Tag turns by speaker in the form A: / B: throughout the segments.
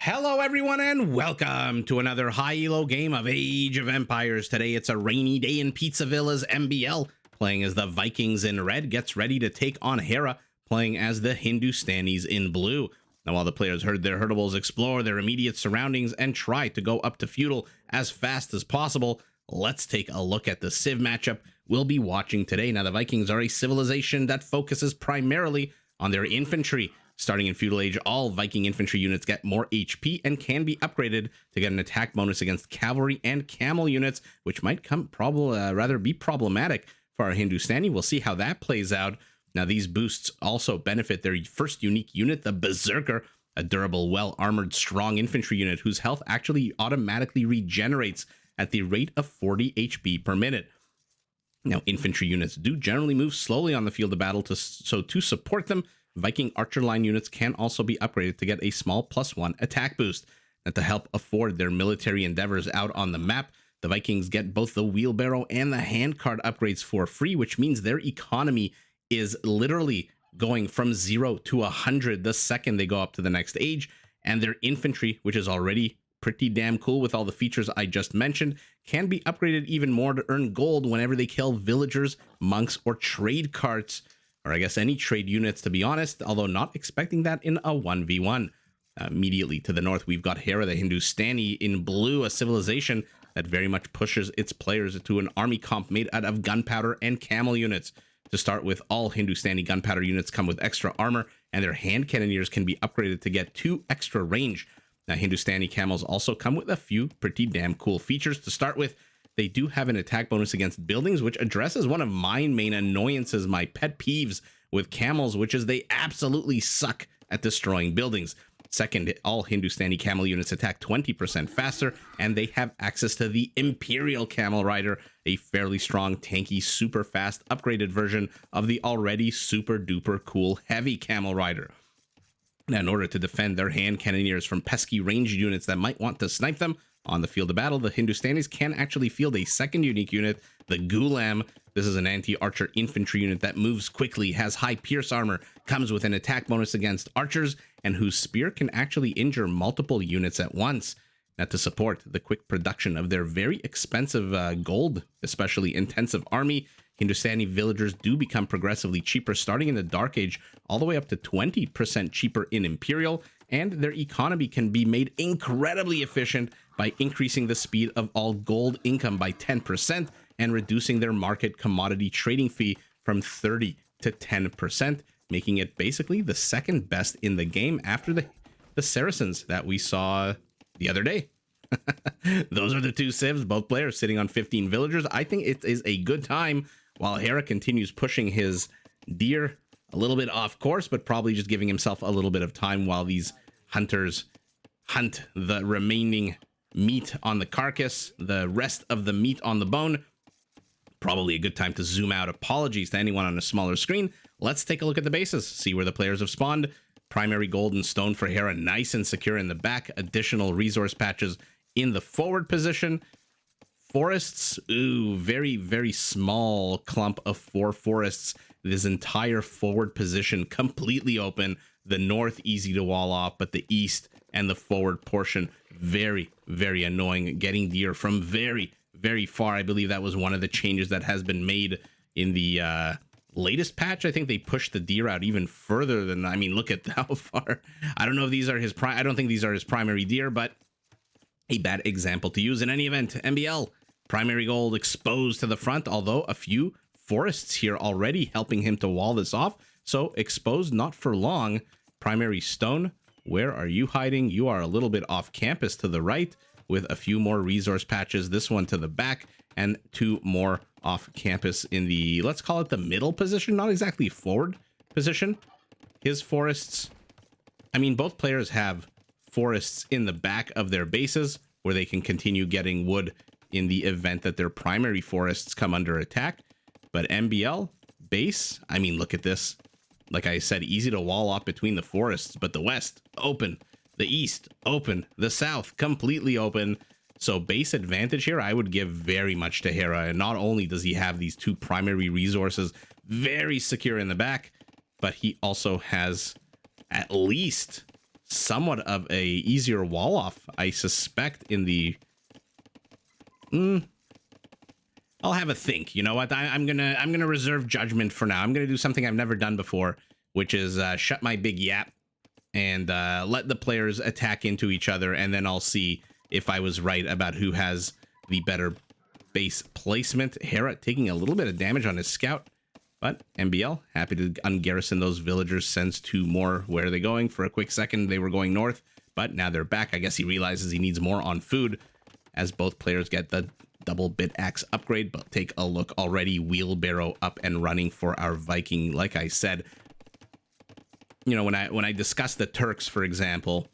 A: Hello everyone and welcome to another high elo game of Age of Empires. Today it's a rainy day in Pizzaville as MbL, playing as the Vikings in red, gets ready to take on Hera, playing as the Hindustanis in blue. Now while the players herd their herdables, explore their immediate surroundings, and try to go up to Feudal as fast as possible, let's take a look at the Civ matchup we'll be watching today. Now the Vikings are a civilization that focuses primarily on their infantry. Starting in Feudal Age, all Viking infantry units get more HP and can be upgraded to get an attack bonus against cavalry and camel units, which might be problematic for our Hindustani. We'll see how that plays out. Now, these boosts also benefit their first unique unit, the Berserker, a durable, well-armored, strong infantry unit whose health actually automatically regenerates at the rate of 40 HP per minute. Now, infantry units do generally move slowly on the field of battle, so to support them, Viking archer line units can also be upgraded to get a small +1 attack boost. And to help afford their military endeavors out on the map, the Vikings get both the wheelbarrow and the handcart upgrades for free, which means their economy is literally going from 0 to 100 the second they go up to the next age. And their infantry, which is already pretty damn cool with all the features I just mentioned, can be upgraded even more to earn gold whenever they kill villagers, monks, or trade carts. Or I guess any trade units, to be honest, although not expecting that in a 1v1. Immediately to the north, we've got Hera, the Hindustani in blue, a civilization that very much pushes its players to an army comp made out of gunpowder and camel units. To start with, all Hindustani gunpowder units come with extra armor, and their hand cannoneers can be upgraded to get 2 extra range. Now, Hindustani camels also come with a few pretty damn cool features. To start with, they do have an attack bonus against buildings, which addresses one of my main annoyances, my pet peeves with camels, which is they absolutely suck at destroying buildings. Second, all Hindustani camel units attack 20% faster, and they have access to the Imperial Camel Rider, a fairly strong, tanky, super fast, upgraded version of the already super duper cool Heavy Camel Rider. Now, in order to defend their hand cannoneers from pesky ranged units that might want to snipe them on the field of battle, the Hindustanis can actually field a second unique unit, the Gulam. This is an anti-archer infantry unit that moves quickly, has high pierce armor, comes with an attack bonus against archers, and whose spear can actually injure multiple units at once. Now, to support the quick production of their very expensive gold, especially intensive army, Hindustani villagers do become progressively cheaper, starting in the Dark Age all the way up to 20% cheaper in Imperial, and their economy can be made incredibly efficient by increasing the speed of all gold income by 10% and reducing their market commodity trading fee from 30 to 10%, making it basically the second best in the game after the Saracens that we saw the other day. Those are the two civs, both players sitting on 15 villagers. I think it is a good time while Hera continues pushing his deer a little bit off course, but probably just giving himself a little bit of time while these hunters hunt the remaining meat on the carcass, the rest of the meat on the bone. Probably a good time to zoom out. Apologies to anyone on a smaller screen. Let's take a look at the bases, see where the players have spawned. Primary gold and stone for Hera, nice and secure in the back. Additional resource patches in the forward position. Forests, ooh, very, very small clump of 4 forests. This entire forward position completely open. The north easy to wall off, but the east and the forward portion very, very annoying. Getting deer from very, very far. I believe that was one of the changes that has been made in the latest patch. I think they pushed the deer out even further than, I mean, look at how far. I don't know if these are his I don't think these are his primary deer, but a bad example to use. In any event, MbL, primary gold exposed to the front, although a few forests here already helping him to wall this off. So exposed not for long. Primary stone, where are you hiding? You are a little bit off campus to the right with a few more resource patches. This one to the back and 2 more off campus in the, let's call it the middle position, not exactly forward position. His forests, I mean, both players have forests in the back of their bases where they can continue getting wood in the event that their primary forests come under attack. But MbL base, I mean, look at this. Like I said, easy to wall off between the forests, but the west open, the east open, the south completely open. So base advantage here, I would give very much to Hera. And not only does he have these 2 primary resources very secure in the back, but he also has at least somewhat of a easier wall off, I suspect, in the... I'll have a think. You know what? I'm gonna reserve judgment for now. I'm gonna do something I've never done before, which is shut my big yap and let the players attack into each other, and then I'll see if I was right about who has the better base placement. Hera taking a little bit of damage on his scout, but MbL happy to ungarrison those villagers, sends 2 more. Where are they going? For a quick second, they were going north, but now they're back. I guess he realizes he needs more on food as both players get the double bit axe upgrade. But take a look already, wheelbarrow up and running for our Viking. Like I said, you know, when I discuss the Turks, for example,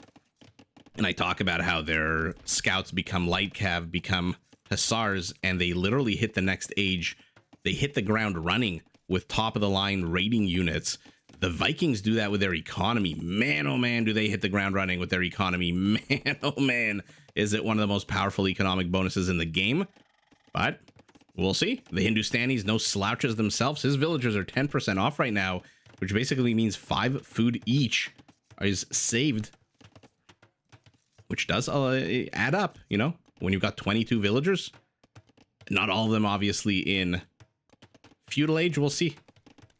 A: and I talk about how their scouts become light cav, become hussars, and they literally hit the next age, they hit the ground running with top of the line raiding units. The Vikings do that with their economy. Man, oh man, do they hit the ground running with their economy. Man, oh man, is it one of the most powerful economic bonuses in the game. But we'll see. The Hindustanis, no slouches themselves. His villagers are 10% off right now, which basically means 5 food each is saved, which does add up, you know, when you've got 22 villagers. Not all of them, obviously, in Feudal Age. We'll see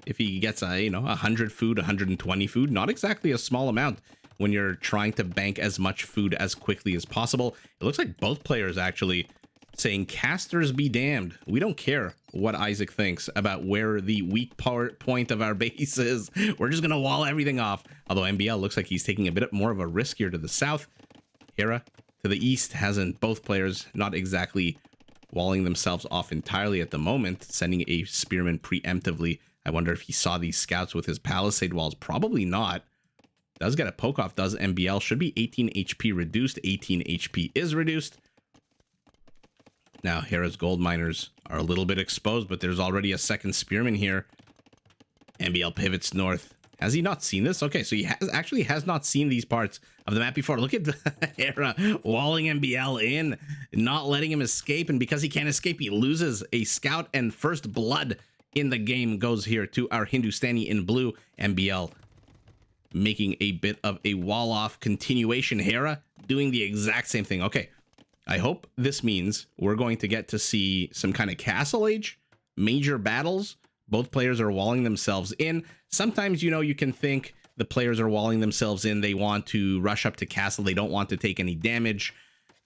A: if he gets, 100 food, 120 food. Not exactly a small amount when you're trying to bank as much food as quickly as possible. It looks like both players actually saying, casters be damned. We don't care what Isaac thinks about where the weak point of our base is. We're just going to wall everything off. Although MbL looks like he's taking a bit more of a risk here to the south. Hera to the east hasn't, both players not exactly walling themselves off entirely at the moment, sending a spearman preemptively. I wonder if he saw these scouts with his palisade walls. Probably not. Does get a poke off, does MbL. Should be 18 HP reduced. 18 HP is reduced. Now, Hera's gold miners are a little bit exposed, but there's already a second spearman here. MbL pivots north. Has he not seen this? Okay, so he actually has not seen these parts of the map before. Look at Hera walling MbL in, not letting him escape. And because he can't escape, he loses a scout, and first blood in the game goes here to our Hindustani in blue. MbL making a bit of a wall-off continuation. Hera doing the exact same thing. Okay, I hope this means we're going to get to see some kind of Castle Age major battles. Both players are walling themselves in. Sometimes, you know, you can think the players are walling themselves in. They want to rush up to castle. They don't want to take any damage.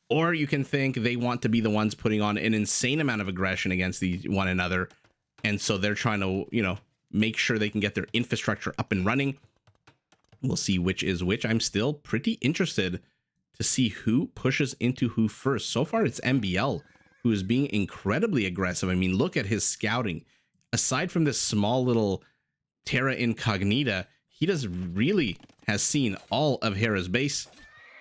A: Or you can think they want to be the ones putting on an insane amount of aggression against one another. And so they're trying to, you know, make sure they can get their infrastructure up and running. We'll see which is which. I'm still pretty interested to see who pushes into who first. So far, it's MbL who is being incredibly aggressive. I mean, look at his scouting. Aside from this small little terra incognita, he really has seen all of Hera's base,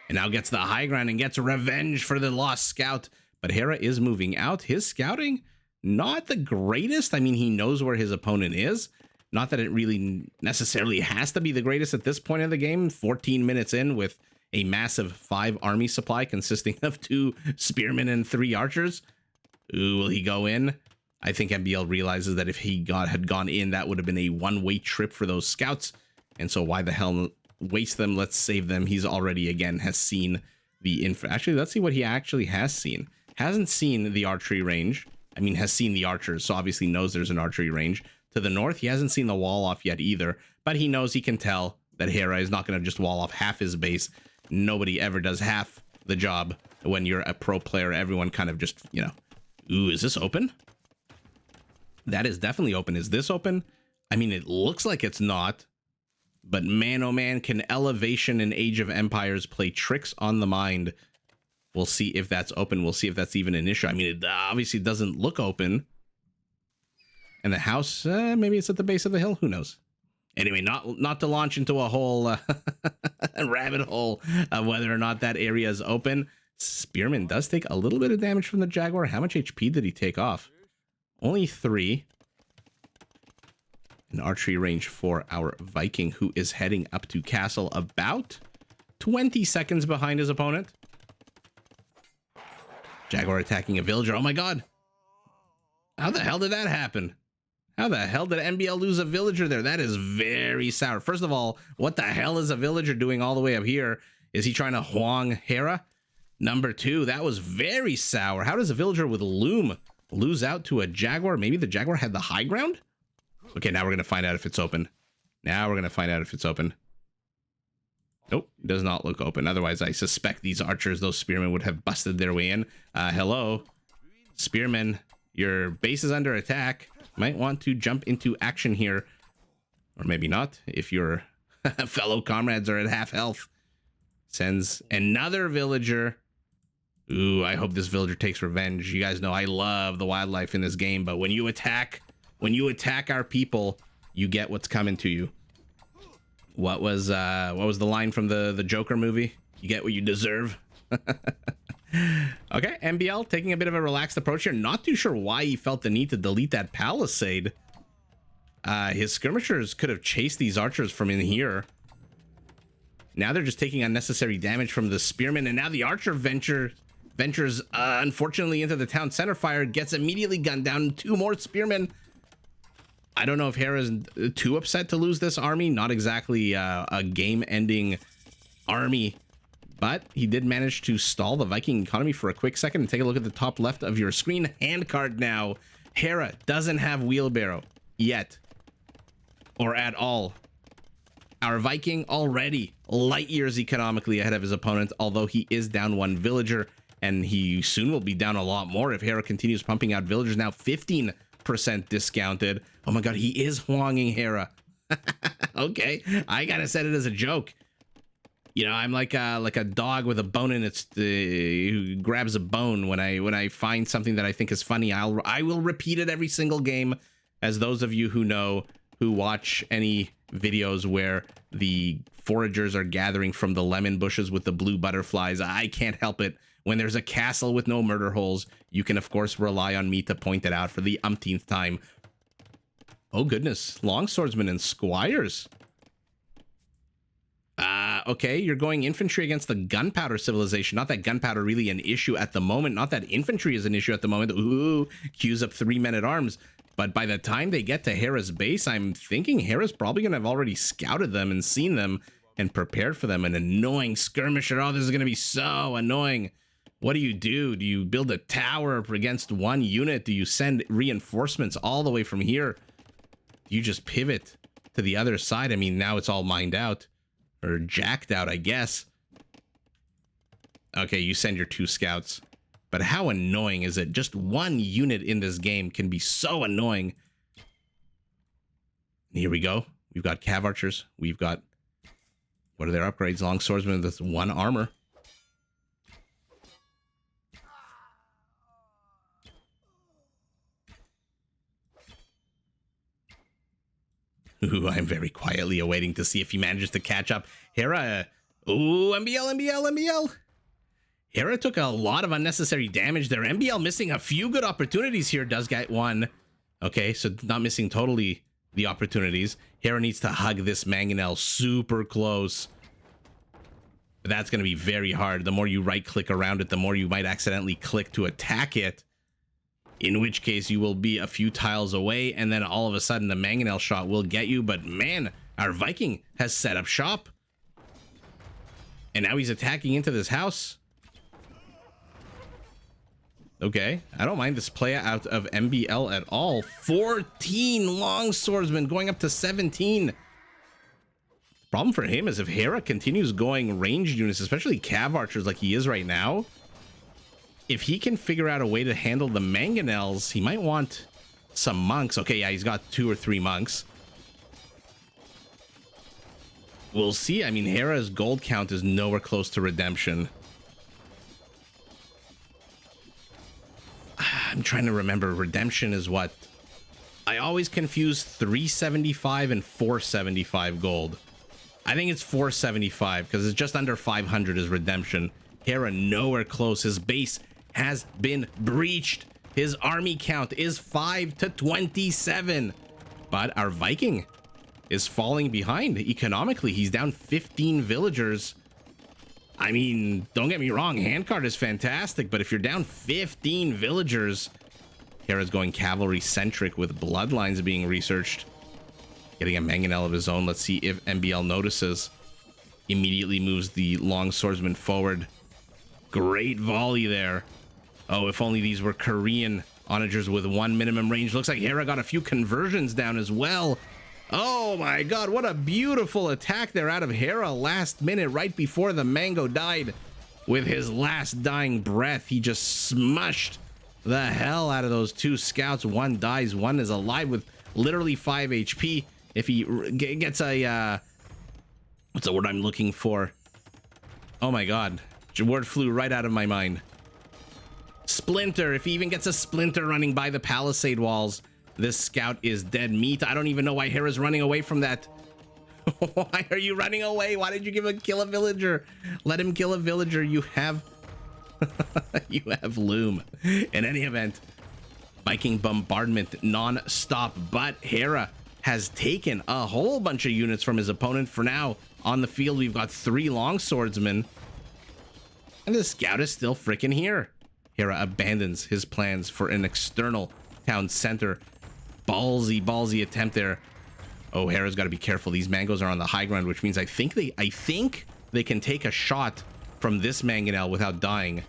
A: and now gets the high ground and gets revenge for the lost scout. But Hera is moving out. His scouting, not the greatest. I mean, he knows where his opponent is. Not that it really necessarily has to be the greatest at this point in the game. 14 minutes in with a massive 5 army supply consisting of 2 spearmen and 3 archers. Ooh, will he go in? I think MbL realizes that if he had gone in, that would have been a one-way trip for those scouts. And so why the hell waste them? Let's save them. He's already, again, has seen the info. Actually, let's see what he actually has seen. Hasn't seen the archery range. I mean, has seen the archers, so obviously knows there's an archery range. To the north, he hasn't seen the wall off yet either, but he knows, he can tell that Hera is not going to just wall off half his base. Nobody ever does half the job when you're a pro player. Everyone kind of just, you know, ooh, is this open? That is definitely open. Is this open? I mean, it looks like it's not, but man, oh man, can elevation in Age of Empires play tricks on the mind? We'll see if that's open. We'll see if that's even an issue. I mean, it obviously doesn't look open. And the house, maybe it's at the base of the hill. Who knows? Anyway, not to launch into a whole rabbit hole of whether or not that area is open. Spearman does take a little bit of damage from the Jaguar. How much HP did he take off? Only 3. An archery range for our Viking, who is heading up to castle about 20 seconds behind his opponent. Jaguar attacking a villager. Oh my god. How the hell did that happen? How the hell did MbL lose a villager there? That is very sour. First of all, what the hell is a villager doing all the way up here? Is he trying to Huang Hera? Number two, that was very sour. How does a villager with Loom lose out to a Jaguar? Maybe the Jaguar had the high ground? Okay, now we're going to find out if it's open. Now we're going to find out if it's open. Nope, it does not look open. Otherwise, I suspect these archers, those spearmen, would have busted their way in. Hello, spearmen, your base is under attack. Might want to jump into action here. Or maybe not, if your fellow comrades are at half health. Sends another villager. Ooh, I hope this villager takes revenge. You guys know I love the wildlife in this game, but when you attack our people, you get what's coming to you. What was the line from the Joker movie? You get what you deserve. Okay, MbL taking a bit of a relaxed approach here. Not too sure why he felt the need to delete that palisade. His skirmishers could have chased these archers from in here. Now they're just taking unnecessary damage from the spearmen, and now the archer ventures unfortunately into the town center fire, gets immediately gunned down. Two more spearmen. I don't know if Hera's too upset to lose this army. Not exactly a game-ending army, but he did manage to stall the Viking economy for a quick second. And take a look at the top left of your screen. Handcart now. Hera doesn't have wheelbarrow yet, or at all. Our Viking already light years economically ahead of his opponent, although he is down one villager, and he soon will be down a lot more if Hera continues pumping out villagers. Now 15% discounted. Oh my god, he is Huanging Hera. Okay, I gotta set it as a joke. You know, I'm like a dog with a bone in its who grabs a bone when I find something that I think is funny. I will repeat it every single game, as those of you who know, who watch any videos where the foragers are gathering from the lemon bushes with the blue butterflies. I can't help it. When there's a castle with no murder holes, you can of course rely on me to point it out for the umpteenth time. Oh goodness, longswordsmen and squires. Okay, you're going infantry against the gunpowder civilization. Not that gunpowder really an issue at the moment. Not that infantry is an issue at the moment. Ooh, queues up 3 men at arms. But by the time they get to Hera's base, I'm thinking Hera's probably going to have already scouted them and seen them and prepared for them. An annoying skirmisher. Oh, this is going to be so annoying. What do? Do you build a tower against one unit? Do you send reinforcements all the way from here? Do you just pivot to the other side? I mean, now it's all mined out. Or jacked out, I guess. Okay, you send your 2 scouts. But how annoying is it? Just one unit in this game can be so annoying. Here we go. We've got cav archers. We've got, what are their upgrades? Long swordsmen with 1 armor. Ooh, I'm very quietly awaiting to see if he manages to catch up. Hera, ooh, MbL. Hera took a lot of unnecessary damage there. MbL missing a few good opportunities here. Does get one. Okay, so not missing totally the opportunities. Hera needs to hug this mangonel super close. But that's going to be very hard. The more you right-click around it, the more you might accidentally click to attack it. In which case you will be a few tiles away, and then all of a sudden the mangonel shot will get you. But man, our Viking has set up shop. And now he's attacking into this house. Okay, I don't mind this play out of MbL at all. 14 long swordsmen going up to 17. Problem for him is if Hera continues going ranged units, especially cav archers like he is right now, if he can figure out a way to handle the mangonels, he might want some monks. Okay, yeah, he's got 2 or 3 monks. We'll see. I mean, Hera's gold count is nowhere close to redemption. I'm trying to remember. Redemption is what? I always confuse 375 and 475 gold. I think it's 475 because it's just under 500 is redemption. Hera nowhere close. His base has been breached. His army count is 5 to 27. But our Viking is falling behind economically. He's down 15 villagers. I mean, don't get me wrong, handcart is fantastic, but if you're down 15 villagers, Hera's going cavalry centric with bloodlines being researched. Getting a mangonel of his own. Let's see if MbL notices. Immediately moves the long swordsman forward. Great volley there. Oh, if only these were Korean onagers with 1 minimum range. Looks like Hera got a few conversions down as well. Oh my god, what a beautiful attack there out of Hera last minute, right before the mango died. With his last dying breath, he just smushed the hell out of those 2 scouts. One dies, one is alive with literally 5 HP. If he gets a what's the word I'm looking for? Oh my god, the word flew right out of my mind. Splinter. If he even gets a splinter running by the palisade walls, this scout is dead meat. I don't even know why Hera's running away from that. Why are you running away? Why did you give him kill a villager? Let him kill a villager. You have you have loom. In any event, Viking bombardment non-stop, but Hera has taken a whole bunch of units from his opponent. For now, on the field, we've got 3 long swordsmen, and the scout is still freaking here. Hera abandons his plans for an external town center. Ballsy attempt there. Oh, Hera's got to be careful. These mangoes are on the high ground, which means I think they can take a shot from this mangonel without dying.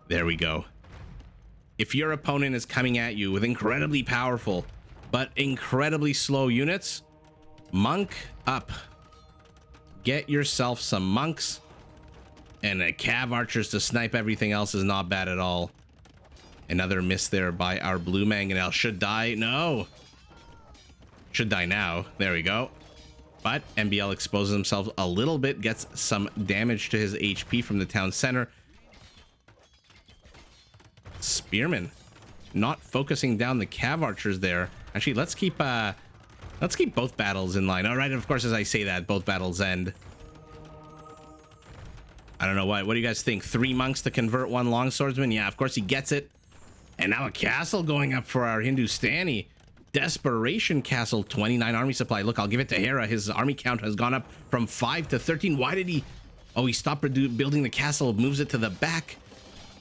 A: There we go. If your opponent is coming at you with incredibly powerful but incredibly slow units, monk up. Get yourself some monks, and cav archers to snipe everything else is not bad at all. Another miss there by our blue mangonel. Should die. No. Should die now. There we go. But MbL exposes himself a little bit, gets some damage to his HP from the town center. Spearman not focusing down the cav archers there. Actually, let's keep both battles in line. All right, of course, as I say that, both battles end. I don't know what do you guys think? 3 monks to convert 1 long swordsman? Yeah, of course he gets it. And now a castle going up for our Hindustani. Desperation castle, 29 army supply. Look, I'll give it to Hera. His army count has gone up from 5 to 13. Why did he? Oh, he stopped building the castle, moves it to the back.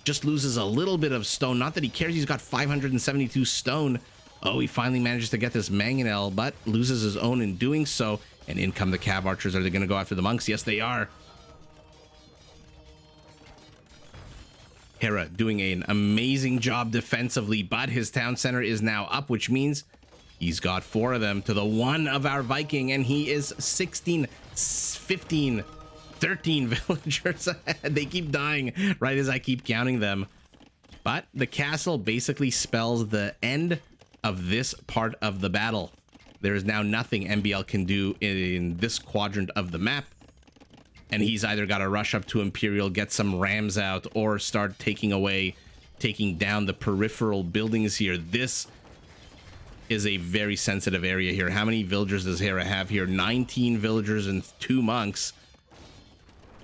A: Just loses a little bit of stone. Not that he cares. He's got 572 stone. Oh, he finally manages to get this mangonel, but loses his own in doing so. And in come the cav archers. Are they going to go after the monks? Yes, they are. Hera doing an amazing job defensively, but his town center is now up, which means he's got 4 of them to the 1 of our Viking, and he is 16, 15, 13 villagers ahead. They keep dying right as I keep counting them. But the castle basically spells the end of this part of the battle. There is now nothing MbL can do in this quadrant of the map. And he's either got to rush up to Imperial, get some rams out, or start taking down the peripheral buildings here. This is a very sensitive area here. How many villagers does Hera have here? 19 villagers and 2 monks.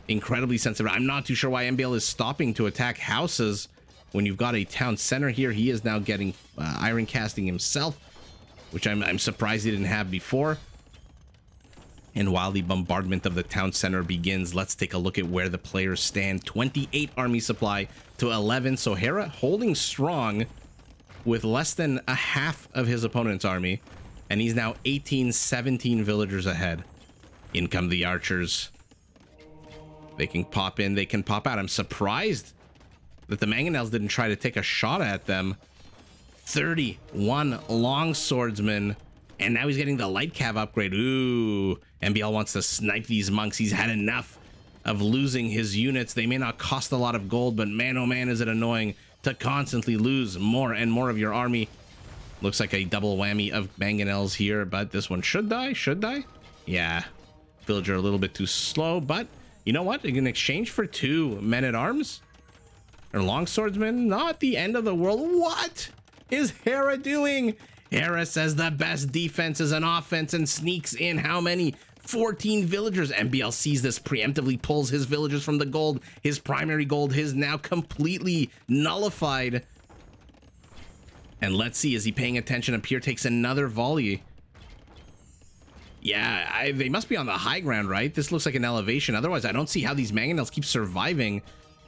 A: Incredibly sensitive. I'm not too sure why MbL is stopping to attack houses when you've got a town center here. He is now getting iron casting himself, which I'm surprised he didn't have before. And while the bombardment of the town center begins, let's take a look at where the players stand. 28 army supply to 11. So Hera holding strong with less than a half of his opponent's army. And he's now 18, 17 villagers ahead. In come the archers. They can pop in, they can pop out. I'm surprised that the mangonels didn't try to take a shot at them. 31 long swordsmen. And now he's getting the light cav upgrade. Ooh, MbL wants to snipe these monks. He's had enough of losing his units. They may not cost a lot of gold, but man, oh man, is it annoying to constantly lose more and more of your army. Looks like a double whammy of mangonels here, but this one should die. Yeah, villager a little bit too slow, but you know what? In exchange for 2 men-at-arms or long swordsmen, not the end of the world. What is Hera doing? Hera says the best defense is an offense and sneaks in how many? 14 villagers. MbL sees this, preemptively pulls his villagers from the gold. His primary gold is now completely nullified. And let's see, is he paying attention? Up here takes another volley. Yeah, they must be on the high ground, right? This looks like an elevation. Otherwise, I don't see how these mangonels keep surviving.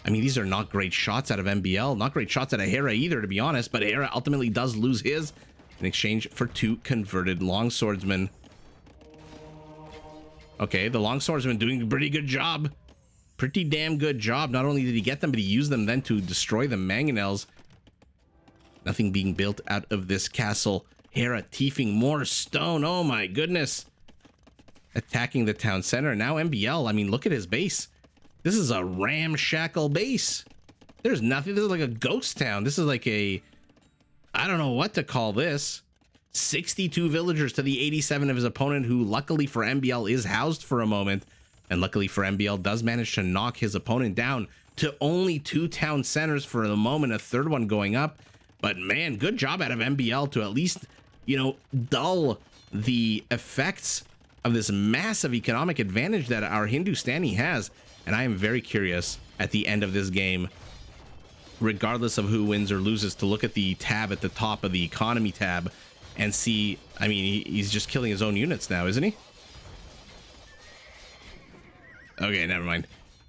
A: I mean, these are not great shots out of MbL, not great shots out of Hera either, to be honest, but Hera ultimately does lose his in exchange for 2 converted longswordsmen. Okay, the longswordsman doing a pretty good job. Pretty damn good job. Not only did he get them, but he used them then to destroy the mangonels. Nothing being built out of this castle. Hera tiefing more stone. Oh my goodness. Attacking the town center. Now MbL, I mean, look at his base. This is a ramshackle base. There's nothing. This is like a ghost town. This is like a, I don't know what to call this. 62 villagers to the 87 of his opponent, who luckily for MbL is housed for a moment. And luckily for MbL does manage to knock his opponent down to only 2 town centers for the moment, a third one going up. But man, good job out of MbL to at least, you know, dull the effects of this massive economic advantage that our Hindustani has. And I am very curious at the end of this game, regardless of who wins or loses, to look at the tab at the top of the economy tab and see, I mean, he's just killing his own units now, isn't he? Okay, never mind.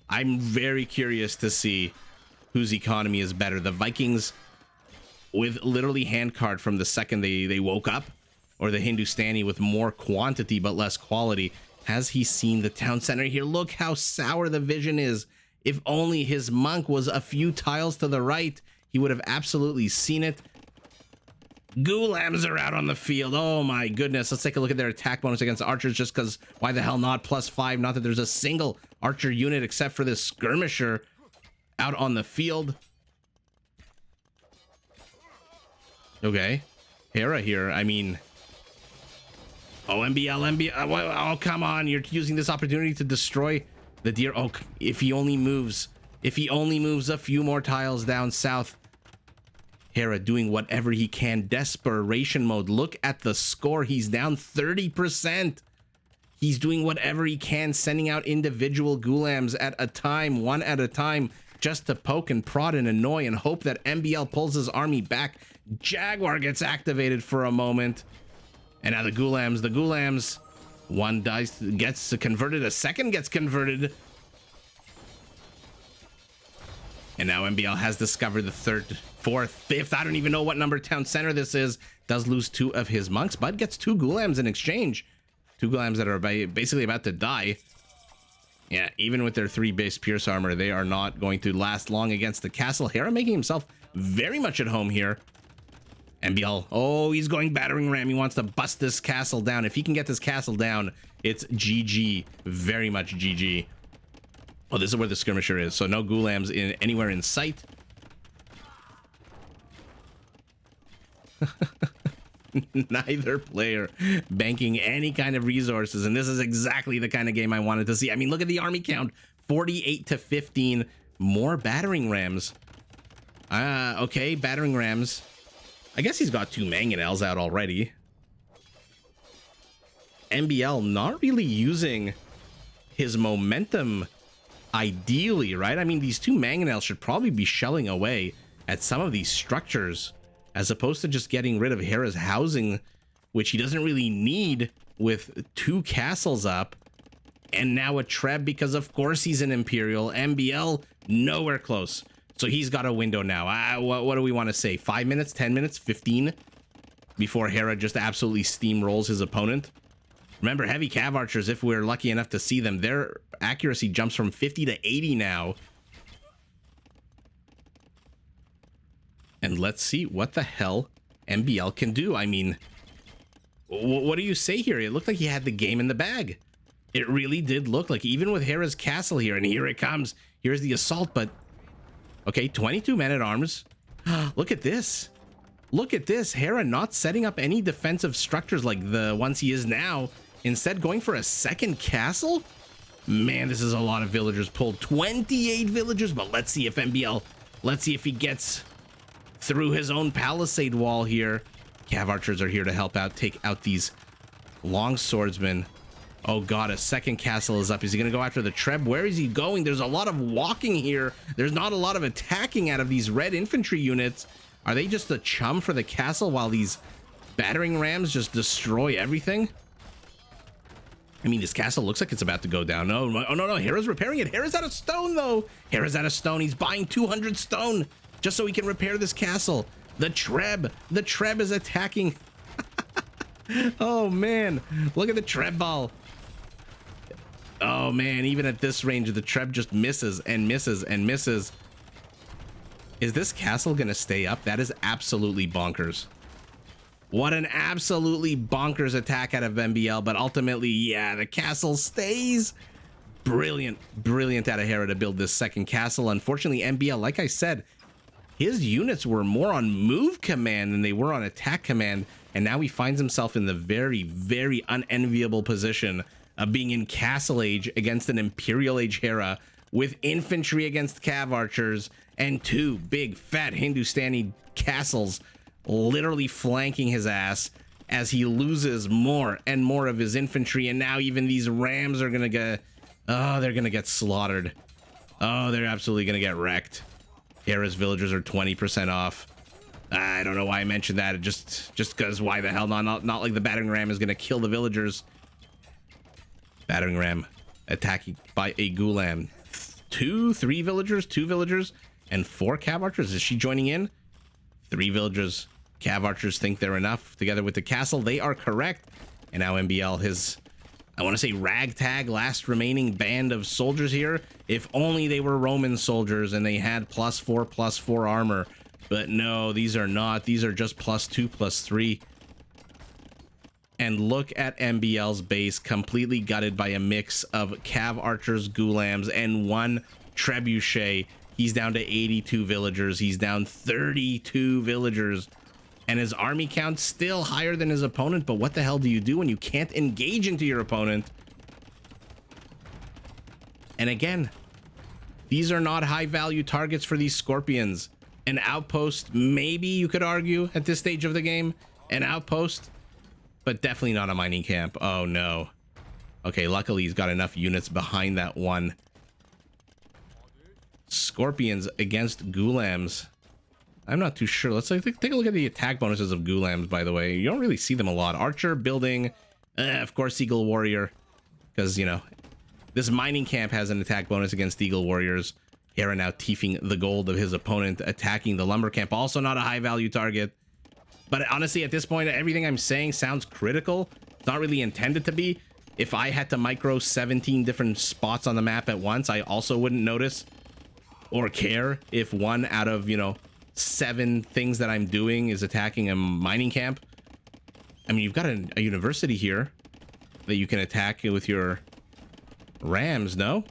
A: I'm very curious to see whose economy is better. The Vikings with literally handcard from the second they woke up, or the Hindustani with more quantity but less quality. Has he seen the town center here? Look how sour the vision is. If only his monk was a few tiles to the right, he would have absolutely seen it. Ghulams are out on the field. Oh my goodness. Let's take a look at their attack bonus against archers, just because why the hell not? +5. Not that there's a single archer unit except for this skirmisher out on the field. Okay. Hera here. I mean, oh, MbL. Oh, come on. You're using this opportunity to destroy the deer. Oh, if he only moves a few more tiles down south. Hera doing whatever he can. Desperation mode. Look at the score. He's down 30%. He's doing whatever he can, sending out individual Ghulams at a time, one at a time, just to poke and prod and annoy and hope that MbL pulls his army back. Jaguar gets activated for a moment. And now the Ghulams, one dice, gets converted, a second gets converted. And now MbL has discovered the 3rd, 4th, 5th, I don't even know what number town center this is. Does lose 2 of his monks, but gets 2 Ghulams in exchange. 2 Ghulams that are basically about to die. Yeah, even with their 3 base pierce armor, they are not going to last long against the castle. Hera making himself very much at home here. MbL, oh, he's going battering ram. He wants to bust this castle down. If he can get this castle down, it's GG. Very much GG. Oh, this is where the skirmisher is. So no Ghulams anywhere in sight. Neither player banking any kind of resources, and this is exactly the kind of game I wanted to see. I mean, look at the army count, 48 to 15. More battering rams. Okay, battering rams. I guess he's got 2 mangonels out already. MbL not really using his momentum ideally, right? I mean, these 2 mangonels should probably be shelling away at some of these structures, as opposed to just getting rid of Hera's housing, which he doesn't really need, with 2 castles up. And now a Treb, because of course he's an Imperial. MbL, nowhere close. So he's got a window now. What do we want to say? 5 minutes, 10 minutes, 15? Before Hera just absolutely steamrolls his opponent. Remember, heavy cav archers, if we're lucky enough to see them, their accuracy jumps from 50 to 80 now. And let's see what the hell MbL can do. I mean, what do you say here? It looked like he had the game in the bag. It really did look like, even with Hera's castle here, and here it comes. Here's the assault, but okay, 22 men-at-arms. Look at this. Look at this. Hera not setting up any defensive structures like the ones he is now. Instead, going for a second castle? Man, this is a lot of villagers pulled. 28 villagers, but let's see if MbL, let's see if he gets through his own palisade wall here. Cav archers are here to help out, take out these long swordsmen. Oh god, a second castle is up. Is he gonna go after the Treb? Where is he going? There's a lot of walking here. There's not a lot of attacking out of these red infantry units. Are they just a chum for the castle while these battering rams just destroy everything? I mean, this castle looks like it's about to go down. No, oh, no. Hera's repairing it. Hera's out of stone, though. Hera's out of stone. He's buying 200 stone just so he can repair this castle. The Treb is attacking. Oh, man. Look at the Treb ball. Oh, man. Even at this range, the Treb just misses and misses and misses. Is this castle going to stay up? That is absolutely bonkers. What an absolutely bonkers attack out of MbL, but ultimately, yeah, the castle stays. Brilliant out of Hera to build this second castle. Unfortunately, MbL, like I said, his units were more on move command than they were on attack command, and now he finds himself in the very unenviable position of being in Castle Age against an Imperial Age Hera with infantry against cav archers and two big fat Hindustani castles literally flanking his ass as he loses more and more of his infantry, and now even these rams are gonna get they're gonna get slaughtered. Oh, they're absolutely gonna get wrecked. Hera's villagers are 20% off. I don't know why I mentioned that. Just because why the hell not like the battering ram is gonna kill the villagers. Battering ram attacking by a gulam. Two villagers and 4 cav archers. Is she joining in? 3 villagers. Cav archers think they're enough together with the castle. They are correct. And now MbL, his, I want to say, ragtag last remaining band of soldiers here. If only they were Roman soldiers and they had +4/+4 armor. But no, these are not. These are just +2/+3. And look at MbL's base, completely gutted by a mix of cav archers, gulams, and 1 trebuchet. He's down to 82 villagers. He's down 32 villagers. And his army count's still higher than his opponent, but what the hell do you do when you can't engage into your opponent? And again, these are not high value targets for these scorpions. An outpost, maybe you could argue at this stage of the game, an outpost, but definitely not a mining camp. Oh no. Okay, luckily he's got enough units behind that one. Scorpions against gulams. I'm not too sure. Let's take a look at the attack bonuses of gulams, by the way. You don't really see them a lot. Archer, building, of course, Eagle Warrior. Because, you know, this mining camp has an attack bonus against Eagle Warriors. Hera now tiefing the gold of his opponent, attacking the lumber camp. Also not a high value target. But honestly, at this point, everything I'm saying sounds critical. It's not really intended to be. If I had to micro 17 different spots on the map at once, I also wouldn't notice or care if 1 out of, you know, 7 things that I'm doing is attacking a mining camp. I mean, you've got a university here that you can attack with your rams, no?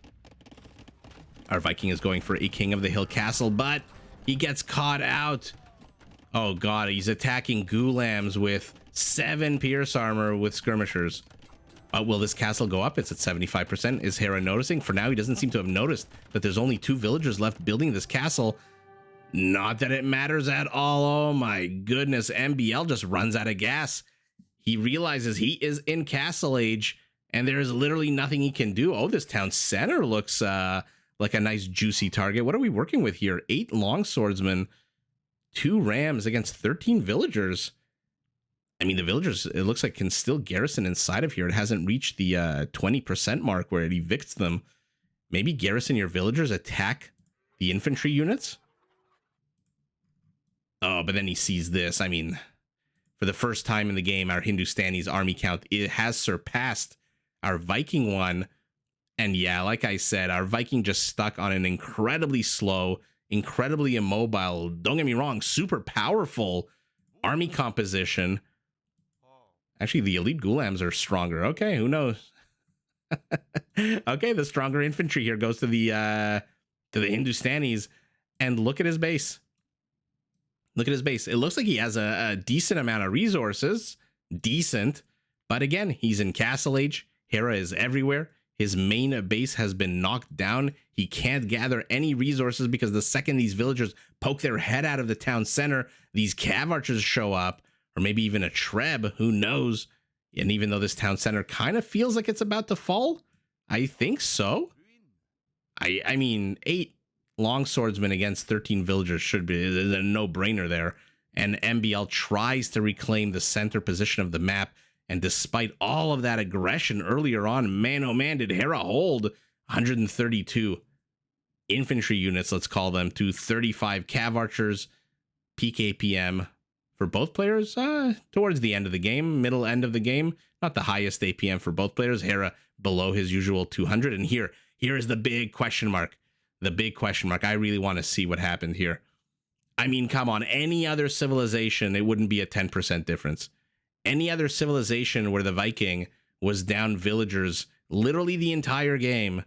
A: Our Viking is going for a King of the Hill castle, but he gets caught out. Oh god, he's attacking gulams with 7 pierce armor with skirmishers. Will this castle go up? It's at 75%. Is Hera noticing? For now, he doesn't seem to have noticed that there's only 2 villagers left building this castle. Not that it matters at all. Oh my goodness, MbL just runs out of gas. He realizes he is in Castle Age, and there is literally nothing he can do. Oh, this town center looks like a nice juicy target. What are we working with here? 8 longswordsmen, 2 rams against 13 villagers. I mean, the villagers, it looks like, can still garrison inside of here. It hasn't reached the 20% mark where it evicts them. Maybe garrison your villagers, attack the infantry units. Oh, but then he sees this. I mean, for the first time in the game, our Hindustanis army count, it has surpassed our Viking one. And yeah, like I said, our Viking just stuck on an incredibly slow, incredibly immobile, don't get me wrong, super powerful army composition. Actually, the elite gulams are stronger. Okay, who knows? Okay, the stronger infantry here goes to the Hindustanis. And look at his base. Look at his base. It looks like he has a decent amount of resources. Decent. But again, he's in Castle Age. Hera is everywhere. His main base has been knocked down. He can't gather any resources because the second these villagers poke their head out of the town center, these cav archers show up. Or maybe even a Treb, who knows? And even though this town center kind of feels like it's about to fall, I think so. I mean, 8 longswordsmen against 13 villagers should be a no-brainer there. And MbL tries to reclaim the center position of the map. And despite all of that aggression earlier on, man, oh man, did Hera hold 132 infantry units, let's call them, to 35 cav archers, peak APM for both players towards the end of the game, middle end of the game. Not the highest APM for both players. Hera below his usual 200. And here is the big question mark. The big question mark. I really want to see what happened here. I mean, come on. Any other civilization, it wouldn't be a 10% difference. Any other civilization where the Viking was down villagers literally the entire game,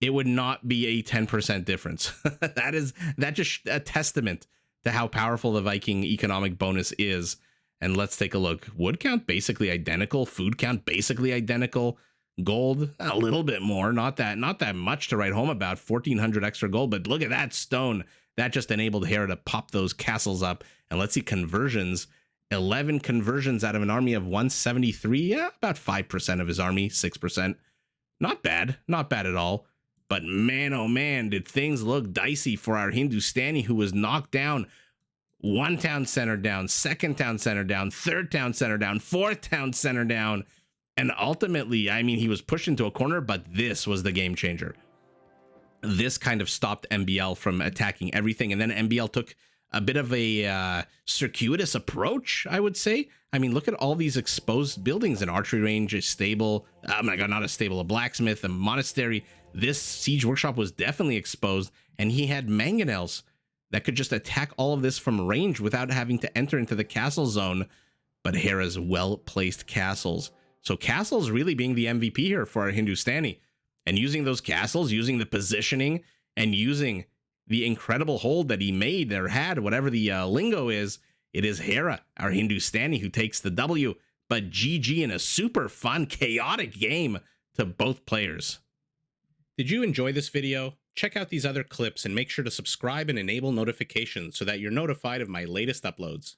A: it would not be a 10% difference. That's just a testament to how powerful the Viking economic bonus is. And let's take a look. Wood count basically identical. Food count basically identical. Gold a little bit more. Not that much to write home about. 1,400 extra gold. But look at that stone. That just enabled Hera to pop those castles up. And let's see conversions. 11 conversions out of an army of 173. Yeah, about 5% of his army. 6%. Not bad. Not bad at all. But man, oh man, did things look dicey for our Hindustani, who was knocked down. One town center down, second town center down, third town center down, fourth town center down. And ultimately, I mean, he was pushed into a corner, but this was the game changer. This kind of stopped MbL from attacking everything. And then MbL took a bit of a circuitous approach, I would say. I mean, look at all these exposed buildings. An archery range, a stable, oh my god, not a stable, a blacksmith, a monastery. This siege workshop was definitely exposed, and he had mangonels that could just attack all of this from range without having to enter into the castle zone. But Hera's well-placed castles. So castles really being the MVP here for our Hindustani. And using those castles, using the positioning, and using the incredible hold that he made or had, whatever the lingo is, it is Hera, our Hindustani, who takes the W. But GG in a super fun, chaotic game to both players. Did you enjoy this video? Check out these other clips and make sure to subscribe and enable notifications so that you're notified of my latest uploads.